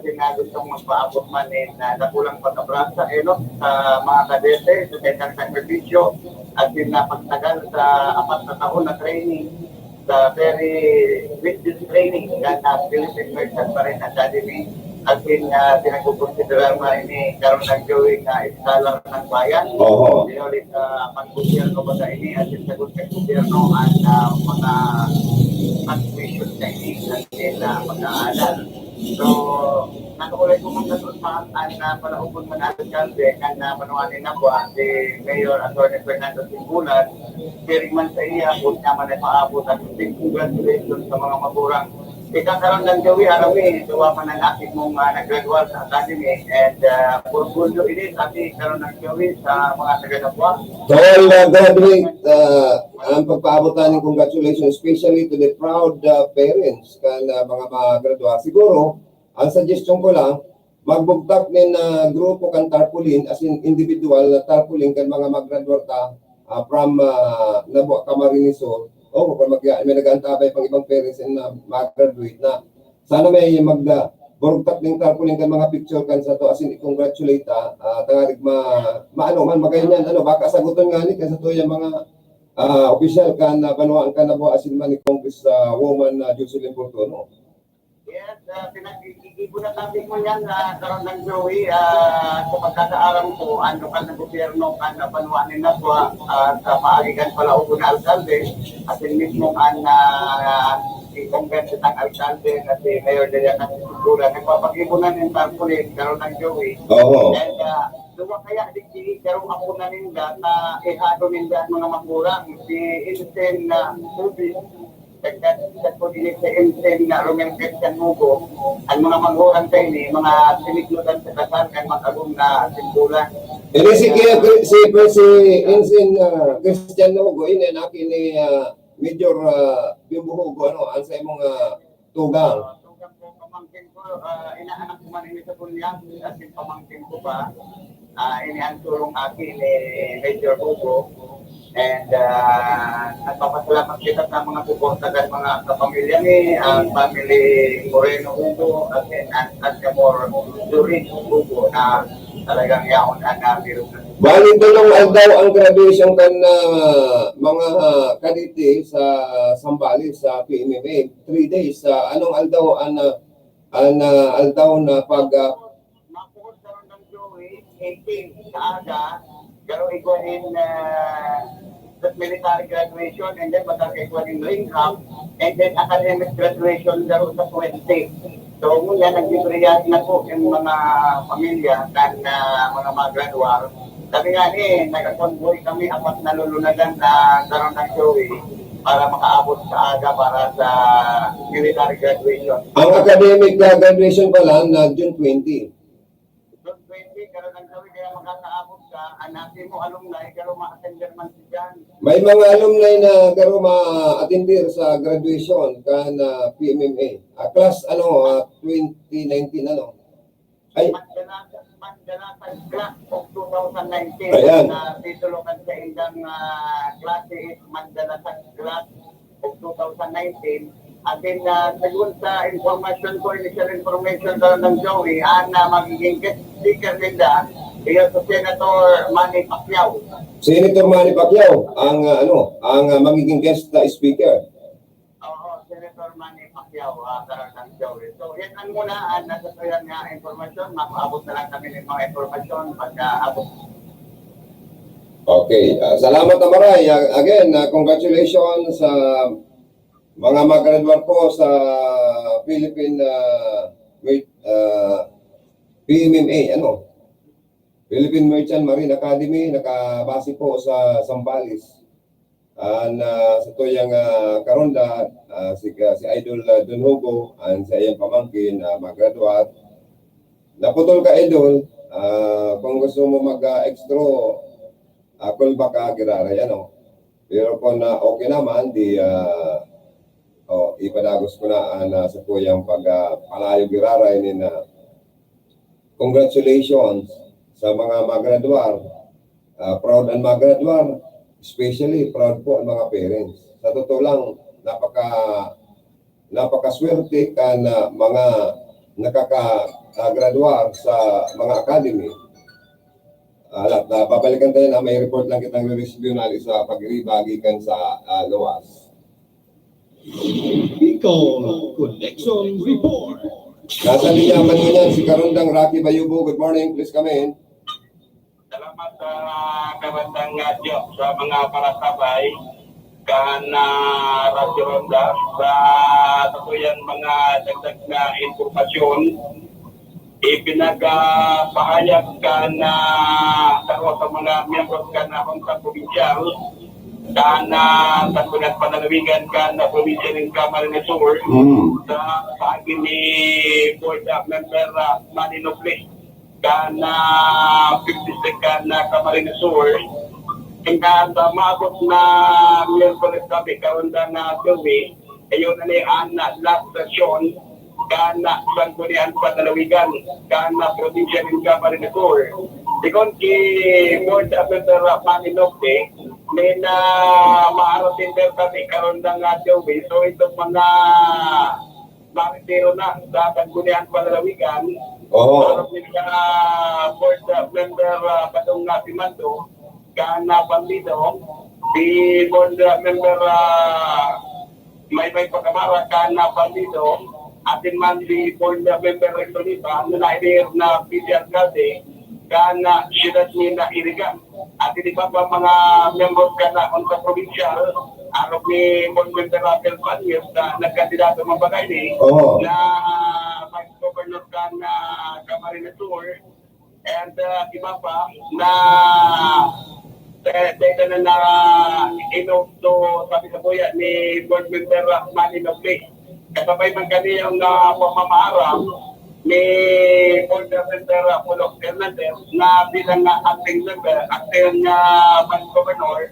kasi nga gustong magpaabot man na nakulang pagkabrasa no, sa mga kadete sa kanyang sakripisyo at pinapagtagal sa 4 na taon na training sa very rigid training na Philippine Merchant Marine Academy at pinagkukonsiderar na ini karoon ng gawing iskalar ng bayan. Ulit pag-gobyerno ba sa ini at sagot ng gobyerno at mga admission techniques na pag-aaral. So, nakukulay ko mga saan na palaupon man natin kalde na manuwanin na po si Mayor Atty. Fernando Simbulan, hearing man sa iya, kung naman ay paabot at congratulations sa mga magurang. Ikakaroon ng gawi, arami, gawa man ang aking mong nag-graduate sa academy and purpulyo ini kasi karoon ng gawi sa mga taga-napwa. So all graduate, ang pagpaabotan ng congratulations, especially to the proud parents kan mga graduate. Siguro, ang suggestion ko lang, magbugtak din na grupo kan tarpaulin, as in individual na tarpaulin kan mga mag-graduate from Nabo Camarines Sur. Kung may nag-antabay pang ibang parents na mag-graduate na sana may burugtak ng tarpaulin kan mga picture kan sa to as in congratulate tangarig maano man magayon baka saguton nga ni kan sa to yung mga official kan banuan kan nabo asin man ni Congress woman Jocelyn Portono. Yes, pinag-iibo na natin mo yan karoon ng Joey sa pagkakaaram ko ang lokal na gobyerno kan panuanin na po sa paaligan pala upo na alkalde at mismo ang i-convert ang alkalde at si Mayor Deliacan Sigura nagpapag-ibunan ng tarpaulin karoon ng Joey. And duwa kaya di karoon ako na ninda na ihado ninda mga magurang si Insane na Ubi Sa pagdinig sa MSN na Romel Christian Mugo, ang mga magurang tayo ni, mga siniklutan sa kasal, ang mag-agong na simbulan. Ini si MSN Christian Mugo, ini anak ini Major Bimbo Hugo, ang sa imong tugang. Tugang ko, pamangkin ko, inaanak ko man ini sa Bunyang, at yung pamangkin ko ba, ini ang tulong akin ni Major Hugo. And nagpapasalamat kita sa mga suportagan mga kapamilya ni ang family Moreno Hugo at Antamor Durin Hugo na talagang yaon ang biro. Bali tulong daw ang graduation kan mga kaditi sa Sambales sa PMMA 3 days. Anong aldaw aldaw na pag mapuod karon ng Joey 18 sa aga pero iguanin military graduation and then magkakaiguanin ring up and then academic graduation laro sa 20. So muna nag-ibriyat na po yung mga pamilya kan mga mag-graduar. Sabi nga nag-convoy kami apat na lulunagan na karoon ng Joey para makaabot sa aga para sa military graduation. Ang academic graduation pala na June 20. June 20, karoon ng Joey kaya makakaabot ka, hanapin mo alumni, karoon ma-attender man si Jan. May mga alumni na karoon ma-attender sa graduation kan PMMA. Class 2019 Ay Mandalasan Class of 2019 Ayan. na titulo kan sa indang klase is Mandalasan Class of 2019 at then sagun sa information ko, initial information daw ng Joey na magiging guest speaker nila iyo sa Senator Manny Pacquiao. Senator Manny Pacquiao ang magiging guest speaker. Senator Manny Pacquiao karoon ng Joey. So yan ang muna nasa yan nga information, makaabot na lang kami ng mga informasyon pagka-abot. Okay, salamat na maray. Again, congratulations sa mga mag-graduate po sa Philippine PMMA, Philippine Merchant Marine Academy, nakabase po sa Sambales. Sa tuyang karonda, si Idol Don Hugo, sa iyang pamangkin, mag-graduate. Naputol ka, Idol, kung gusto mo mag-extra, call back ka, Girara, Pero kung okay naman, ipadagos ko na sa tuyang palayo, Girara, congratulations sa mga mag-graduate. Proud ang mag-graduate. Especially proud po ang mga parents. Sa totoo lang, napakaswerte ka na mga nakaka-graduar sa mga academy. At babalikan tayo na may report lang kitang re-review na sa pag-ibagi kan sa luwas. Bicol Connection Report. Nasa linya man yan si Karundang Rocky Bayubo. Good morning, please come in. Salamat sa kabandang Diyo sa mga parasabay kana Radyo Ronda sa tutuyan mga dagdag na impormasyon ipinagpahayag ka na sa mga miyembros ka na sa provinsyal ka na sa panalawigan ka na provincial ng Camarines Sur sa pagi ni Board of Member Manny Noble ka na 56 ka na Camarines Sur hingga sa maabot na miyembros sabi karon na gawi ayon na ni Ana last session kana sanggunian panalawigan kana probinsya ng Camarines Sur. Sikon ki Board of Member Manny Noble may na maarating kami karon ng gawi. So itong mga maritero na sa sanggunian panalawigan para nila Board of Member Badong Simando kana Bandido di Board of Member may pagkamara kana Bandido atin man di Board of Member Rectonipa na nailir na PCR Alcalde kana siyudad ni na Irigan at hindi pa mga members ka na sa provincial arap ni Board Member Rafael Panyes na nagkandidato mga bagay ni na Vice Governor ka na Camarines Sur and iba pa na dahil na inoto sabi sa buya ni Board Member Manny Noble kasabay man kani ang pamamaharap ni Board of Member Pulok Hernandez na bilang acting member, acting Vice Governor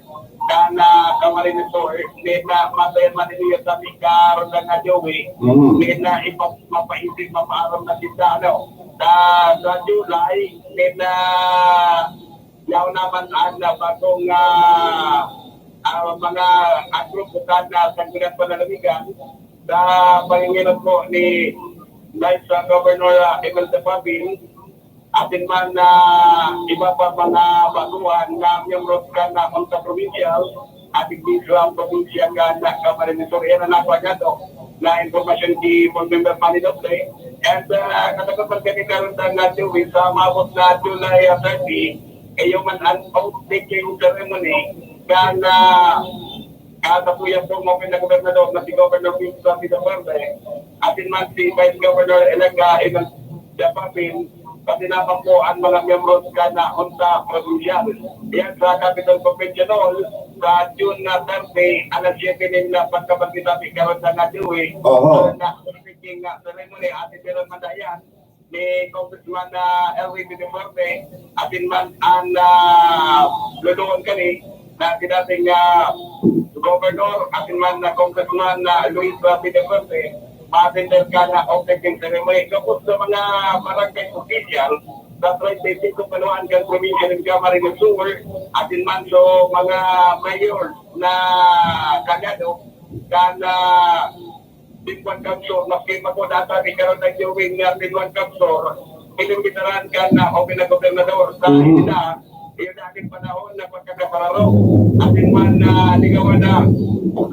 na Camarines Sur ni na matayan man niya sa Mikar na Joey ni na mapaisip mapaaram na sila sa July ni na yaw naman na bagong mga agrupo na sa Gulat Panalamigan sa panginginan po ni Vice Governor Imelda Pabin atin man na iba pa mga baguhan na miyembros ka na sa provincial at hindi sa provincial ka na Camarines Sur yan na napagado na informasyon di Board Member Manny Noble and katagapan kami karoon na July sa mabot na July 30 kayo man ang oath-taking ceremony ka na katutuyan po mo na gobernador na si Governor Vincent Verde atin man si Vice Governor Elega Imelda Pabin pati naman po ang mga miyembros ka na sa provincial. Yan sa Capital Conventional sa June na Thursday, alas 7 nila pagkabagkitabi karoon sa Nadui. Na speaking ceremony, atin meron man yan ni Congressman Elwin Verde atin man ang luluon kani na dating Governor atin man na Congressman Luis Verde ma-attender ka na opening ceremony. Kapos sa mga barangay official sa 35 panuan kang probinsya ng Camarines Sur atin man so mga mayor na kagado ka na Binwan Kapsor na kima ko data ni karoon ng gawing Binwan Kapsor inimbitaran ka na o pinagobernador sa ina iyon na ating panahon na pagkakapararo atin man na ligawan na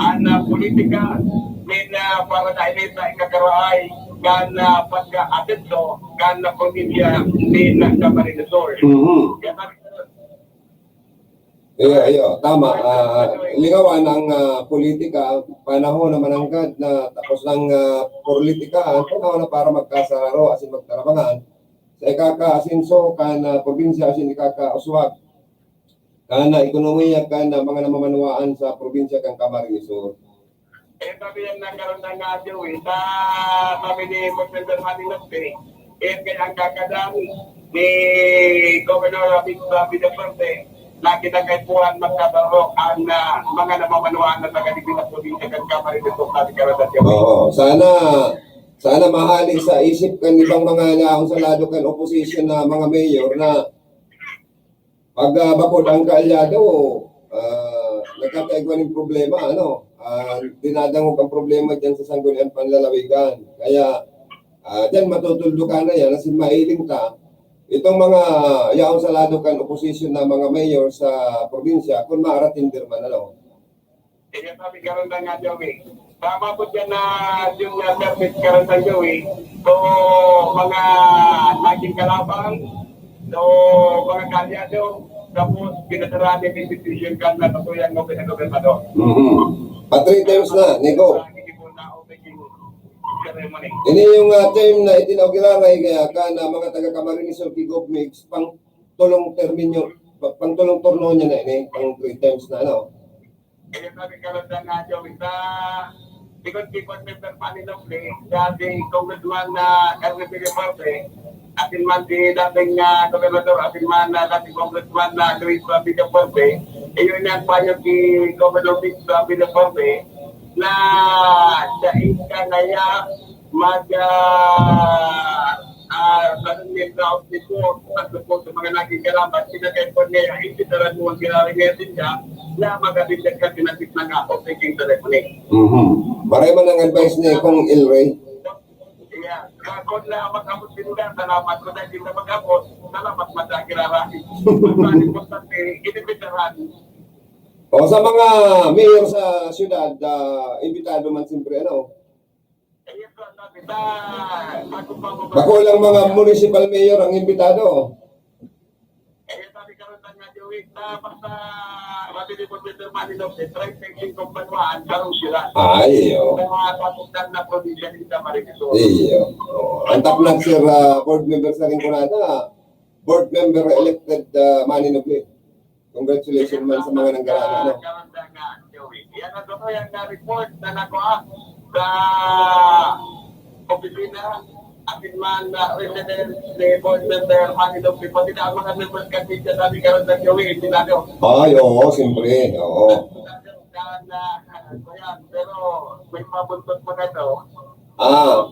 ang politika na para dahil sa ikakaraay kan pagka-atento kan na probinsya ni Camarines Sur. Tama. Lingawan ang politika, panahon na mananggad na tapos ng politika, panahon na para magkasararo asin magtarabangan sa ikaka-asinso kan probinsya asin ikaka-uswag kan ekonomiya kan mga namamanuaan sa probinsya kan Camarines Sur. Sabi yan nagkaroon ng Joey sa sabi ni President Manny Noble kaya ang kakadang ni Governor Vincent Verde na kinakaipuan magkabaro ang mga namamanuan na taga-Dibina probinsya ng Camarines Sur sa karoon ng sana mahali sa isip kan ibang mga naong salado kan opposition na mga mayor na pag bakod ang kaalyado nagkakaigwan ng problema dinadangog ang problema dyan sa sanggunian panlalawigan. Kaya Diyan matutuldo ka na yan, kasi mailing ka. Itong mga yaong salado kan opposition na mga mayor sa probinsya, kung maaratindir man, ano? Kaya sabi karon na nga, Joey. Tama po dyan na yung permit karon na, Joey. So, mga naging kalabang, so, mga kalyado, tapos pinasaraan yung institution ka na katuyan mo pinag-gobernador. Pa 3 times na, Nico. Hindi po na opening ceremony. Ini yung term na itinaugilaray kaya ka na mga taga-Camarines or Pigop Mix, pang tulong terminyo, pang tulong turno niya na ini, pang 3 times na, ano? Kaya sabi karon na nga, Joey, sa ikot-ikot member Manila Play, dati Congressman na Carmen Villaparte, atin man di dating gobernador, atin man dating Congressman na Luis Villaparte, yun yung payo ki Governor Luis Villaparte na sa iska na mag-management na officer at support sa mga naging kalaban, sinagay-pon niya, hindi talaga mo ang kinarinetin niya na mag-abitag ka sinasip na nga o taking telephone. Maray man ang advice ni Kong Ilray. Yeah. Kung na mag-abot sinulan, salamat ko dahil na mag-abot, salamat madagirarami. Mas importante, inibitaran. O sa mga mayor sa syudad, imbitado man siyempre, ano? Ayun ko, sabi na, Bakulang mga municipal mayor ang imbitado. ayun sabi ka rin nga, Joey, na basta mabili po Mr. Manilov, try taking kumpanyaan, karong sila. Iyo. Mga papuntan na probinsya ni Camarines Sur. Iyo. Ang tapnag sir, board member sa Rinconada, board member elected Manny Noble. Congratulations man sa mga nanggarana, ano? Yan ang totoo yung na-report na nakuha sa opisina atin man resident ni board member Manilov Pipo. Hindi na ang mga members kasi siya sabi karoon ng Joey, sinado. Ay, oo, siyempre, oo. Pero may mabuntot mo na ito. Ano,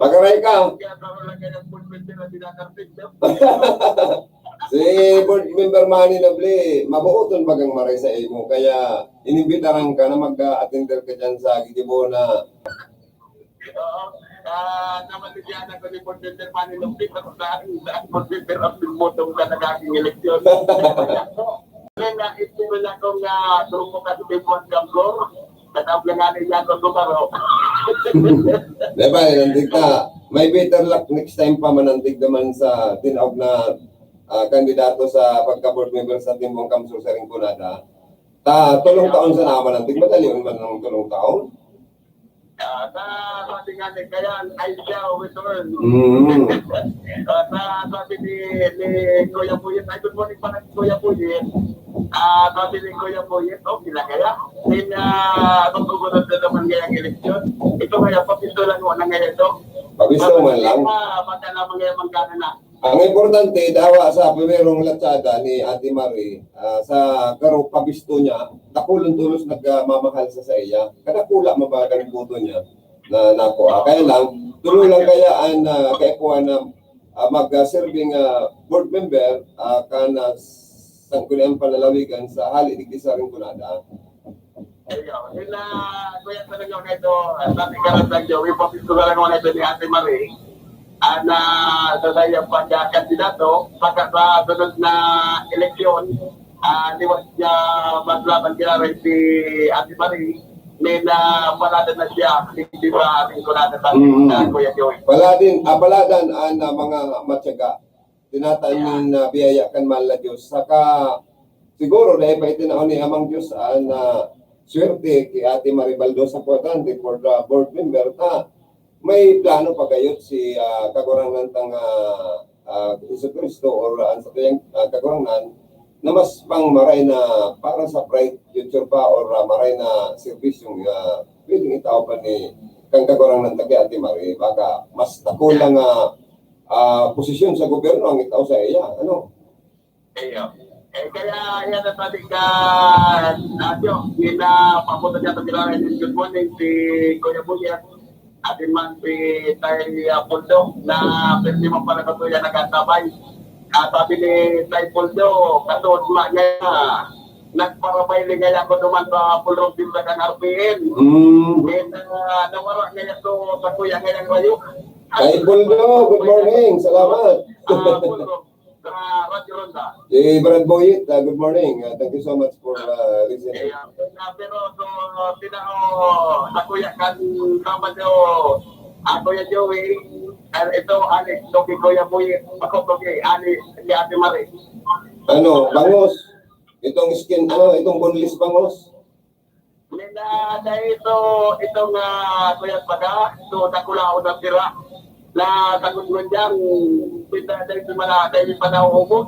pag-aray ka. Kaya parang lang kayo ng board member na sinakarpit. Si board member Manny Noble, mabuoton bagang maray sa imo. Kaya inibitaran ka na mag-attender ka dyan sa Gigibo na Oo. Naman ako ni board member Manilov Pipo sa board member ang pinmotong ka nag-aking eleksyon. Kaya na-estimate akong trupo ka sa Pimpon Gamblor. Natablanganin niya ako tumaro. diba, nandig ka. May better luck next time pa manandig naman sa tinawag na kandidato sa pagka-board member sa Timbong Kamsur sa Rinconada. Tulong taon sa naman nandig. Madali yun man ng tulong taon. Sabi nga ni Kayan, I shall return. Sabi ni Kuya Puyet, ay good morning pa ng Kuya Puyet. Sabi ni Kuya Puyet, okay lang kaya. Kung gugunod na naman ngayang eleksyon, ito kaya papisto lang mo na ngayon ito. Pabisto man lang. Baka naman ngayon magkana na. Ang importante, dawa sa primerong latsada ni Ate Marie, sa karo pabisto niya, nakulong tulos nagmamahal sa iya. Kadakula mabagang buto niya na nakuha. Kaya lang, tuloy lang kaya ang kaipuan na mag-serving board member kana sangkulian panalawigan sa hali di sa Rinconada. Ayun, yun na, kuya talaga na ito, sabi ka lang ng Joey, papisto ka lang na ito ni Ate Marie. Na sa sayang pagkakandidato, pagka sa sunod na eleksyon, liwas niya maglaban kila rin si Ate Marie, may napalada na siya, hindi ba ating kulada sa Kuya Joey. Paladan ang mga matyaga, tinataan na biyaya kan mahal na Diyos. Saka siguro dahil pa itinaon ni Amang Diyos na swerte kay Ate Marie Baldo sa kwadrante for the board member may plano pa gayot si kagurangan tang Iso Cristo or sa tuyang kagurangan na mas pang maray na para sa bright future pa or maray na servisyong pwedeng itaw pa ni kang kagurangan tagi Ate Marie baka mas takulang posisyon sa gobyerno ang itaw sa iya. Ano? Ayun. Kaya yan ang sabi ka, Nadyo, papunta niya ito kila rin. Good morning si Kuya Buyat. Atin man si Tay Puldo na pwede mo pala katuya nagkasabay. Sabi ni Tay Puldo, katuod ma niya, nagparabay nga ako naman sa pulong din sa kang RPN. And nawara nga to sa kuya nga ng rayo. Kay Buldo, good morning. Salamat. Pulong sa Radyo Ronda. Brad Boyit, good morning. Thank you so much for listening. Pero so, tinao sa kuya kan sama nyo, ako ya Joey, ito Alex, Toki Kuya Boyit, ako Toki, Alex, si Ate Marie. Ano, bangos? Itong skin, itong boneless bangos? Nila dahil itong kuya Paga, ito nakulao na sira. Na takot mo dyan, pinta dahil dahil pa nahuhubog.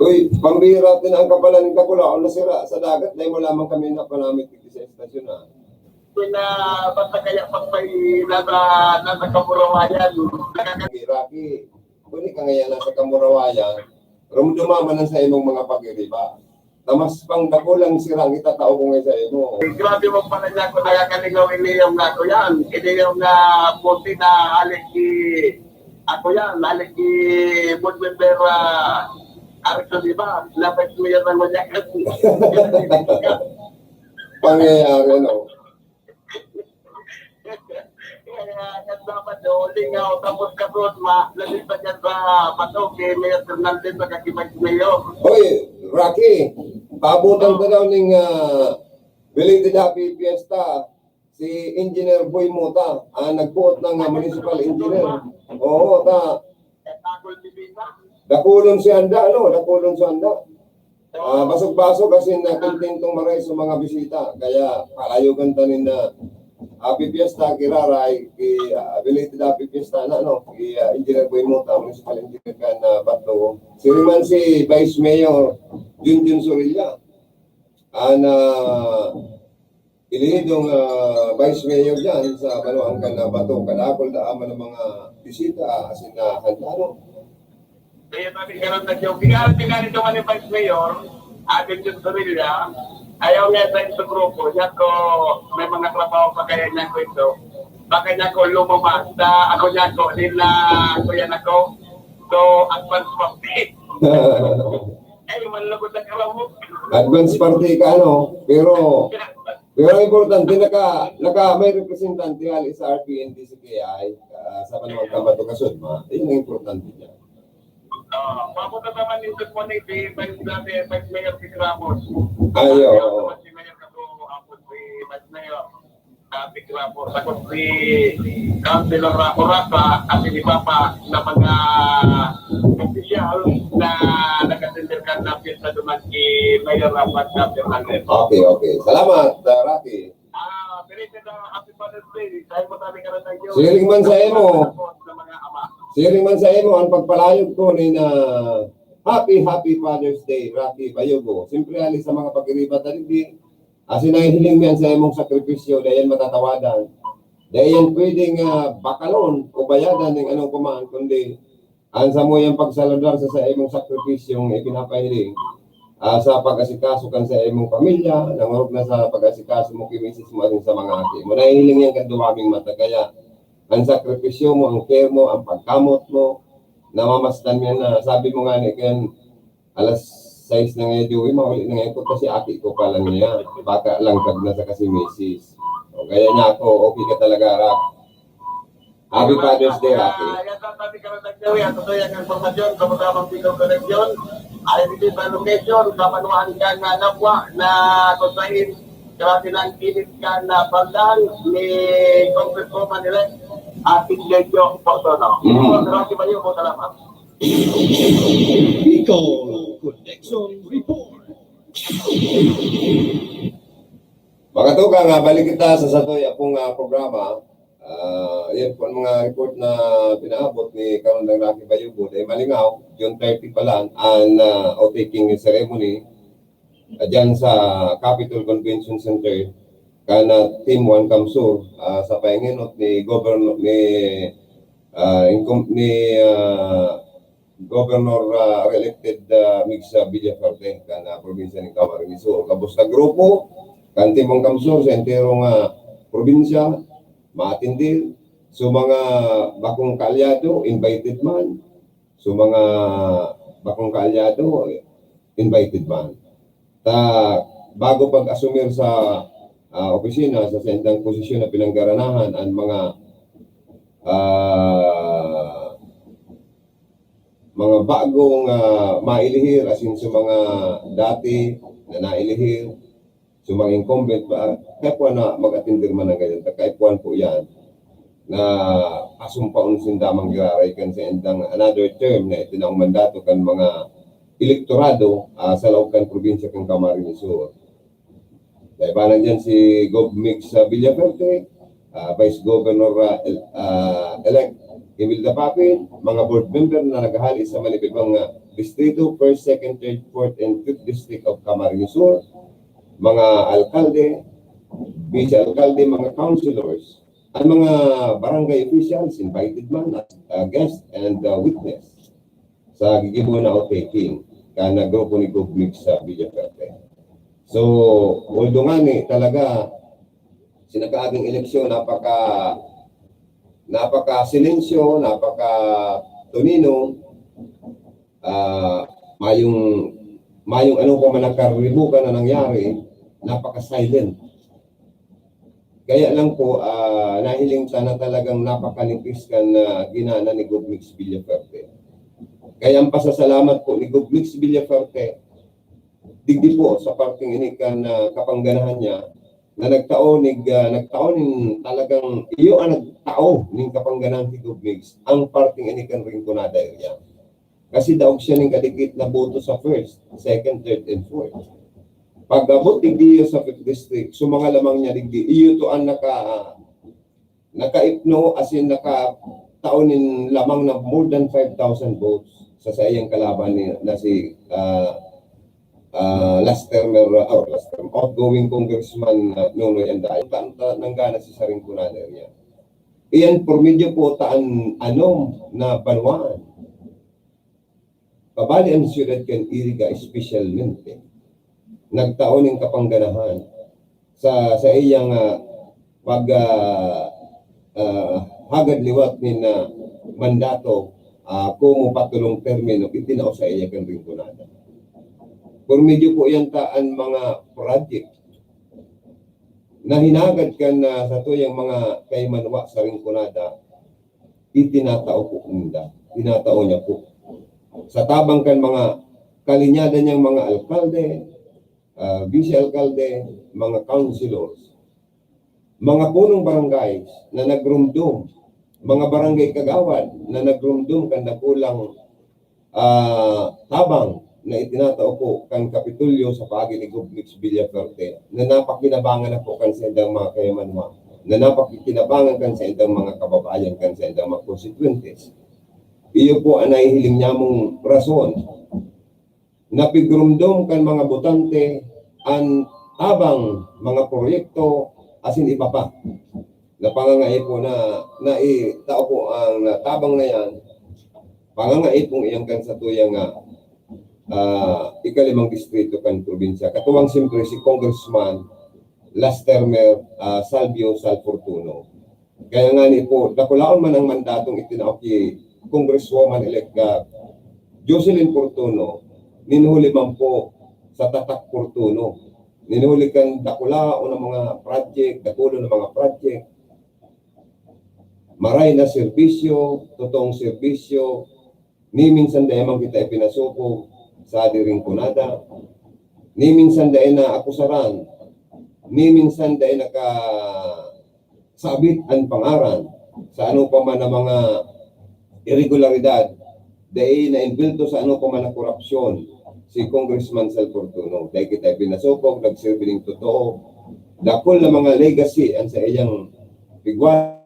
Uy, pambira din ang kapalan ng Kakulao na sira sa dagat dahil wala man kami na panamit sa estasyon na. Basta kaya pag may nasa Kamurawayan. Rocky, kung ka ngayon nasa Kamurawayan, rumdumaman lang sa imong mga pag-iriba. Tamas pang dakulang sirang itatao ko ngayon sa imo. Grabe mo pala niya kung nakakaligaw iliyong na ako yan. Iliyong na puti na halik ako yan. Halik Budwember Arito, di ba? Lapit mo yan ang manyak. Pangyayari, no? Kaya dapat lingaw tapos kapot lalip pa dyan sa patok Mayor Fernandez sa kakibay mayo. Hoy, Rocky, paabutan ko daw ng belated happy fiesta si Engineer Boy Mota, nagbuot ng municipal engineer. Oo, Takol Divina. dakulon si Handa, dakulon si Handa. Basog-basog kasi na kontentong maray sa mga bisita. Kaya palayogan tanin na happy fiesta kiraray belated happy fiesta na Engineer Boy Mota, municipal engineer ka na Bato. Si Riman si Vice Mayor Junjun Sorilla. Ilihidong Vice Mayor dyan sa Banuang ka na Bato. Kadakol na aman ng mga bisita asin na handa, Kaya namin karoon na siya. Tingnan ito man yung Vice Mayor, atin yung Sorilla, ayaw nga sa grupo, niya ko may mga trabaho pa kaya niya ko ito. Baka niya ko lumabas na ako niya ko, nila kuya na ko, so advance party. Ay, manlagod na kalamok. Advance party ka, pero importante, may representante hali sa RPN DCKI sa Banuang ka Bato Kasudma. Yun ang importante niya. Papunta naman yung testimony si Vice Mayor Vic Ramos. Ayo. Si Mayor Kato, apos si Vice Mayor Vic Ramos. Ako si Councilor Orapa at si Papa na mga opisyal na nakasindir ka na piyesta duman si Mayor Rapat na Fernandez. Okay. Salamat, Rocky. Pinito na Happy Father's Day. Dahil mo tabi ka na tayo. Siling man sa imo. Sa mga ama. Siring man sa imo, ang pagpalayog ko ni na Happy Father's Day, Rocky Bayogo. Siyempre, ali sa mga pag-iriba taligi, sinahiling yan sa imong sakripisyo, dahil matatawadan. Dahil yan pwedeng bakalon o bayadan ng anong kumaan, kundi ansa mo yung pagsaludar sa imong sakripisyong ipinapahiling sa pag-asikaso kan sa imong pamilya, nangurog na sa pag-asikaso mo kimisis mo asin sa mga aki. Muna hiling yan kadumaming mata, kaya ang sakripisyo mo, ang care mo, ang pagkamot mo, namamasdan mo yan na sabi mo nga kan alas 6 na ngayon, Joey, mauli na ngayon ko kasi aki ko pa lang niya. Baka langkag na sa kasi misis. O kaya niya ako, okay ka talaga, Rock. Happy Father's Day, Rocky. Yan sa tabi ka na Joey, at ito yung informasyon sa mga Pilipinas Connection. Ay dito sa location, sa manuhan ka na napwa na kusahin, grabe ng init ka na bandang ni Congresswoman nila. Ating Lejo Portono. Grabe ba yun po, salamat. Bicol Connection Report. Mga tugang, balik kita sa satoy akong programa. Yan po ang mga report na pinaabot ni Karon ng Rocky Bayugo. Dahil malingaw, June 30 pa lang, ang outtaking ceremony dyan sa Capitol Convention Center kana Team 1 Kamsur sa pahinginot ni Governor Governor re-elected Migsa Villafuerte kana probinsya ng Camarines Sur. Kabos na grupo kan Team 1 Kamsur sa enterong probinsya maatindi. So mga bakong kaalyado invited man. So mga bakong kaalyado invited man. bago pag-asumir sa opisina sa sendang posisyon na pinanggaranahan ang mga bagong mailihir as in sa mga dati na nailihir, sa mga incumbent, kaya po na mag-atindir man ng ganyan, kaya po yan na asumpaon sindamang giraray kan sa endang another term na ito na ang mandato kan mga elektorado sa loob kan probinsya kan Camarines Sur. Dahil pa nandiyan si Gov. Mix Villaferte, Vice Governor elect Emil Dapapin, mga board member na naghahali sa manipibang distrito, 1st, 2nd, 3rd, 4th, and 5th District of Camarines Sur, mga alkalde, vice-alkalde, mga councilors, ang mga barangay officials, invited man as guest and witness sa gigibo na outtaking kana grupo ni Gov. Mix Villaferte. So, although nga ni talaga sinakaaging eleksyon, napaka silensyo, napaka tunino, mayong ano pa man nakaribukan na nangyari, napaka silent. Kaya lang po, nahiling sana talagang napakanipis kan ginana ni Gov. Mix Villaferte. Kaya ang pasasalamat po ni Gov. Mix Villaferte, digdi po sa parting inikan kapangganahan niya, na nagtaonin talagang iyo ang nagtao ning kapangganahan ni Gov. Mix ang parting inikan Rinconada area. Kasi daog siya ning kadikit na boto sa 1st, 2nd, 3rd, and 4th. Pag-abot digdi sa 5th district, so mga lamang niya digdi, iyo to ang nakaipno as in nakataonin lamang na more than 5,000 votes sa sayang kalaban na si last term outgoing congressman Nonoy Anday. Nanggana si Saring Rinconada area. Iyan por medyo po taan anom na banwaan. Pabali ang siyudad kan Iriga especialmente nagtaon ng kapangganahan sa iyang hagad liwat ni na mandato kung patulong termino itinao sa iya kan Rinconada. Kung medyo po yan taan mga project na hinagad kan sa tuyang mga kaymanwa sa Rinconada, itinatao po kunda, tinatao niya po. Sa tabang kan mga kalinyada niyang mga alkalde, vice-alkalde, mga councilors, mga punong barangay na nagrumdum, mga barangay kagawad na nagrumdum kan nakulang tabang na itinatao po kan Kapitulyo sa paagi ni Gov. Mix Villaferte na napakinabangan na po kan sa indang mga kayamanwa, na napakinabangan kan sa indang mga kababayan, kan sa indang mga constituentes. Iyo po ang nahihiling niya mong rason na pigrumdum kan mga botante ang tabang mga proyekto asin iba pa na pangangait po na itao po ang tabang na yan, pangangait pong iyang kan sa tuyang ikalimang distrito kan probinsya. Katuwang siyempre si Congressman last termer Salvio Salfortuno. Kaya nga ni po, nakulaon man ang mandatong itinao kay Congresswoman-elect Jocelyn Fortuno, ninuhuli man po sa Tatak Fortuno. Ninuhuli kan dakulaon ng mga project, dakulo ng mga project, maray na serbisyo, totoong serbisyo, ni minsan dahil man kita ipinasupog sa Rinconada, ni minsan dahil na akusaran, ni minsan dahil nakasabit ang pangaran sa ano pa man na mga irregularidad dahil na-inbilto sa ano pa man na korupsyon si Congressman Sal Fortuno. Dahil kita pinasupog, nagsilbiling totoo, dakol na mga legacy ang sa iyang bigwan